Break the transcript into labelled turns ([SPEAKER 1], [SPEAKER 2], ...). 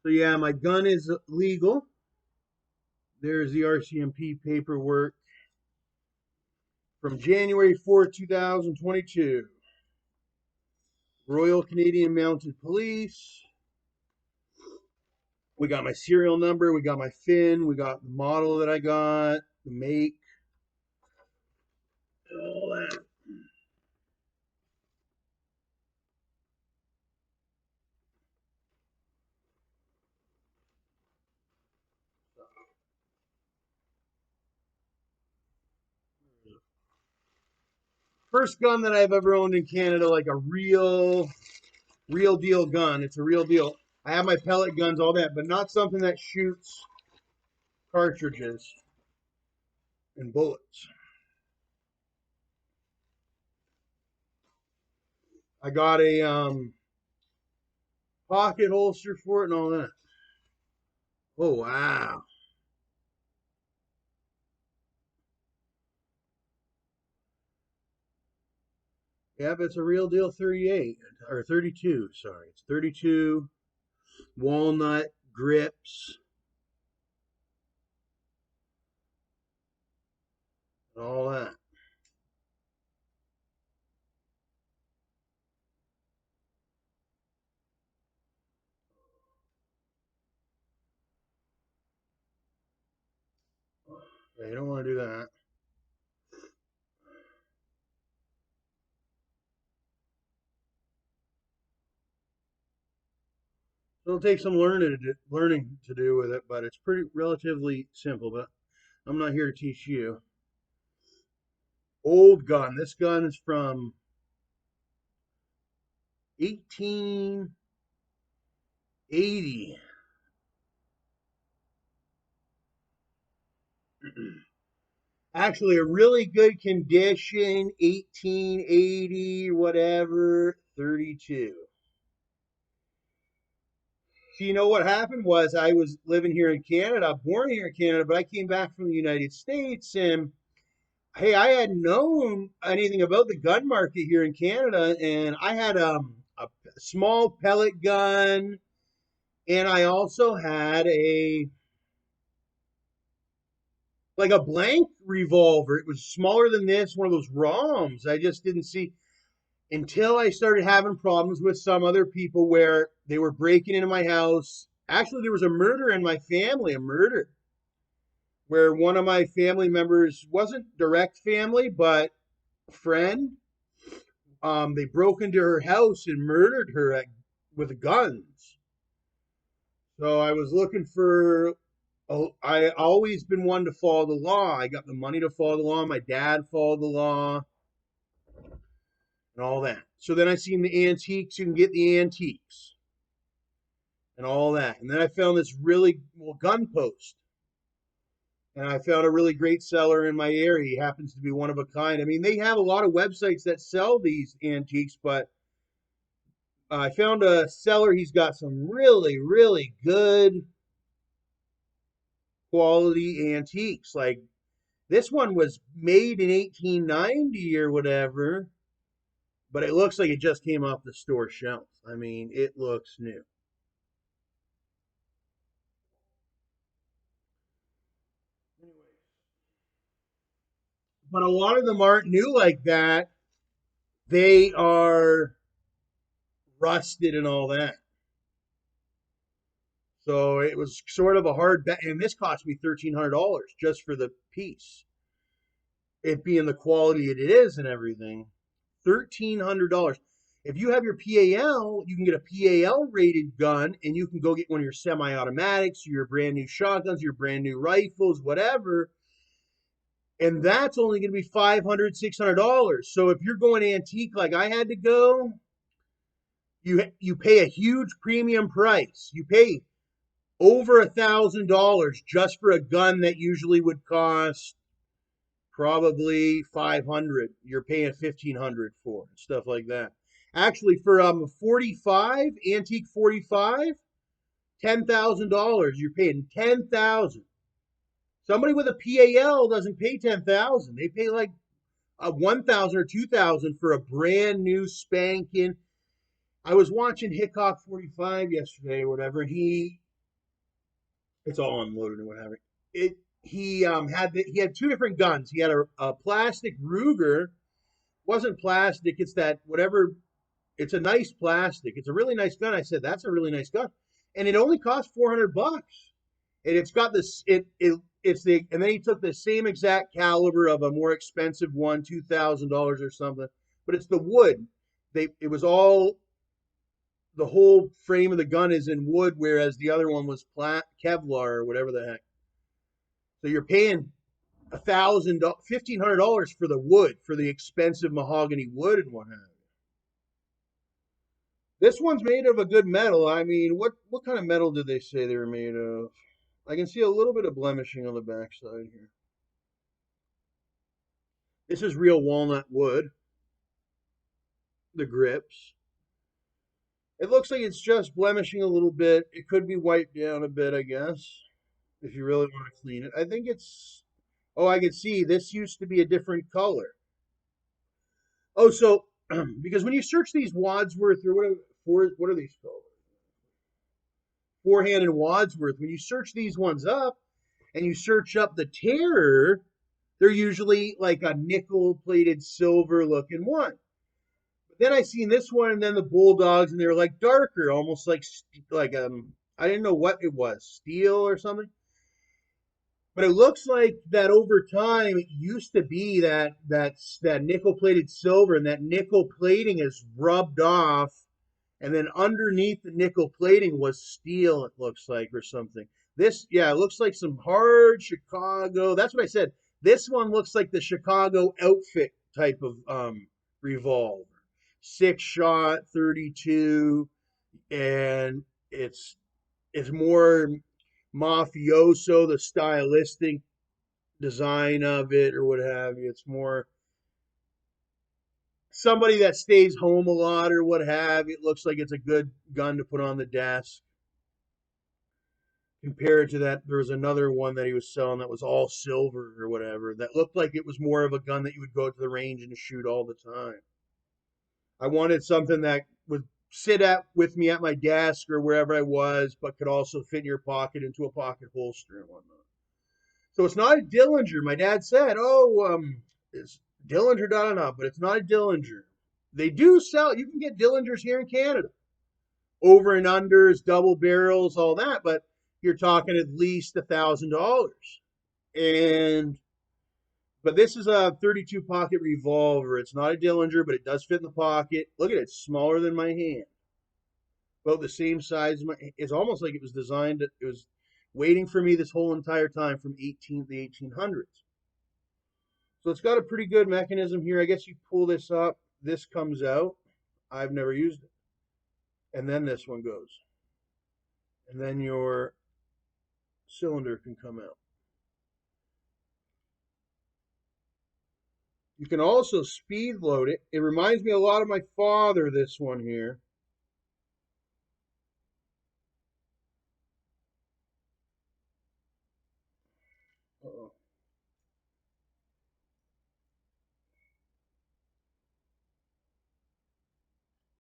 [SPEAKER 1] So yeah, my gun is legal. There's the RCMP paperwork from January 4th, 2022. Royal Canadian Mounted Police. We got my serial number, we got my fin, we got the model that I got, the make, all that. First gun that I've ever owned in Canada, like a real deal gun. It's a real deal. I have my pellet guns, all that, but not something that shoots cartridges and bullets. I got a pocket holster for it and all that. Oh wow. Yep, it's a real deal 38 or 32, sorry. It's 32 walnut grips and all that. Yeah, you don't want to do that. It'll take some learning to do with it, but it's pretty relatively simple. But I'm not here to teach you. Old gun. This gun is from 1880. Actually, a really good condition, 1880, whatever, 32. So you know what happened was I was living here in Canada, born here in Canada, but I came back from the United States and hey, I hadn't known anything about the gun market here in Canada, and I had a small pellet gun, and I also had a like a blank revolver. It was smaller than this, one of those ROMs. I just didn't see until I started having problems with some other people where they were breaking into my house. Actually, there was a murder in my family, a murder where one of my family members wasn't direct family, but friend. They broke into her house and murdered her with guns. So I was looking for. Oh, I always been one to follow the law. I got the money to follow the law. My dad followed the law and all that. So then I seen the antiques. You can get the antiques and all that. And then I found this really well gun post. And I found a really great seller in my area. He happens to be one of a kind. I mean, they have a lot of websites that sell these antiques, but I found a seller. He's got some really good quality antiques. Like this one was made in 1890 or whatever, but it looks like it just came off the store shelf. I mean, it looks new. But a lot of them aren't new like that. They are rusted and all that. So it was sort of a hard bet. And this cost me $1,300 just for the piece. It being the quality it is and everything. $1,300. If you have your PAL, you can get a PAL rated gun and you can go get one of your semi automatics, your brand new shotguns, your brand new rifles, whatever. And that's only going to be $500, $600. So if you're going antique like I had to go, you pay a huge premium price. You pay over $1,000 just for a gun that usually would cost probably 500. You're paying 1,500 for and stuff like that. Actually, for 45 antique 45, $10,000. You're paying 10,000. Somebody with a PAL doesn't pay 10,000. They pay like 1,000 or 2,000 for a brand new spanking. I was watching Hickok 45 yesterday or whatever, and It's all unloaded and what have you. He had two different guns. He had a plastic Ruger. Wasn't plastic. It's that whatever. It's a nice plastic. It's a really nice gun. I said that's a really nice gun, and it only cost $400. And it's got this. It's the. And then he took the same exact caliber of a more expensive one, $2,000 or something. But it's the wood. It was all the whole frame of the gun is in wood, whereas the other one was Kevlar or whatever the heck. So you're paying $1,500 for the wood, for the expensive mahogany wood and what have you. This one's made of a good metal. I mean, what kind of metal did they say they were made of? I can see a little bit of blemishing on the backside here. This is real walnut wood. The grips. It looks like it's just blemishing a little bit. It could be wiped down a bit, I guess, if you really want to clean it. I think it's. Oh, I can see this used to be a different color. Oh, so because when you search these Wadsworth or what are these called? Forehand and Wadsworth. When you search these ones up and you search up the Terror, they're usually like a nickel-plated silver looking one. But then I seen this one and then the Bulldogs, and they were like darker, almost like I didn't know what it was, steel or something. But it looks like that over time it used to be that nickel plated silver, and that nickel plating is rubbed off, and then underneath the nickel plating was steel, it looks like, or something. This, yeah, it looks like some hard Chicago. That's what I said. This one looks like the Chicago outfit type of revolver. 6-shot, 32, and it's more mafioso, the stylistic design of it or what have you. It's more somebody that stays home a lot or what have you. It looks like it's a good gun to put on the desk. Compared to that, there was another one that he was selling that was all silver or whatever that looked like it was more of a gun that you would go to the range and shoot all the time. I wanted something that would sit at with me at my desk or wherever I was, but could also fit in your pocket into a pocket holster and whatnot. So it's not a Dillinger. My dad said, "Oh, it's Dillinger, da da da," but it's not a Dillinger. They do sell. You can get Dillingers here in Canada, over and unders, double barrels, all that. But you're talking at least $1,000. And but this is a 32 pocket revolver. It's not a Dillinger, but it does fit in the pocket. Look at it, it's smaller than my hand. About the same size. It's almost like it was designed. It was waiting for me this whole entire time from the 1800s. So it's got a pretty good mechanism here. I guess you pull this up. This comes out. I've never used it. And then this one goes. And then your cylinder can come out. You can also speed load it. It reminds me a lot of my father, this one here.